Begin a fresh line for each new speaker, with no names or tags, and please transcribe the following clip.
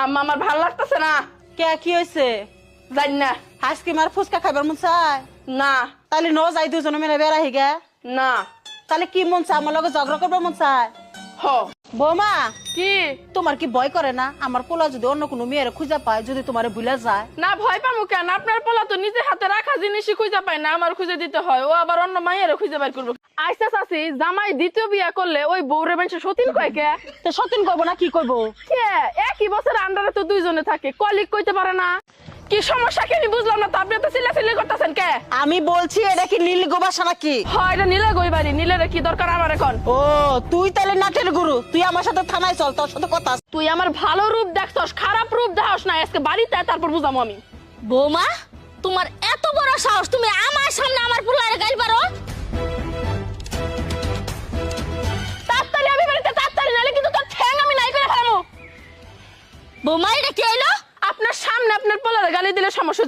আম্মা আমার ভালো লাগতেছে না।
কে কি হয়েছে?
জানি না।
আইসক্রিম আর ফুচকা খাইবার মন চায়?
না
তাহলে ন যাই দুজনে মিলে বেড়া হিগে।
না।
তাহলে কি মন চায়? আমার লগে ঝগড়া করবার মন চায়?
হ
বৌমা,
কি?
তোমার কি ভয় করে না আমার পোলা যদি অন্য কোনো মেয়ের খুঁজে পায়, যদি তোমার ভুলে যায়?
না ভয় পাবো কেন? আপনার পোলা তো নিজে হাতে রাখা জিনিসই খুঁজে পায় না, আমার খুঁজে দিতে হয়। ও আবার অন্য মায়ের খুঁজে বের করবো। আইসা চাচি জামাই দ্বিতীয় বিয়া করলে ওই বউরে মানুষ সতীন কয় কে?
তো সতীন করবো না কি করবো?
কে একই বছর আন্ডারে তো দুইজনে থাকে, কলিক কইতে পারে না। কি সমস্যা কি বুঝলাম না তো, আপনি তো চিল্লাচিল্লি করতেছেন কে?
আমি বলছি এটা কি নীল গোবাসা নাকি?
হয় এটা নীলে গই বাড়ি, নীলের কি দরকার আমার এখন?
ও তুই তাহলে নাটের গুরু, তুই আমার সাথে থানায় চল, তোর সাথে কথা আছে।
তুই আমার ভালো রূপ দেখছস, খারাপ রূপ দেখাস না। আজকে বাড়িতে আয়, তারপর বুঝামো আমি।
বৌমা, তোমার এত বড় সাহস, তুমি আমার সামনে আমার পোলারে গাইল পারো?
তাড়াতাড়ি আমি বাড়িতে, তাড়াতাড়ি, নাহলে কিন্তু তোর ঠ্যাং আমি নাই করে ফেলামু।
বৌমা, এটা কি হইলো?
আপনার সামনে আপনার পোলারে গালি দিলে সমস্যা।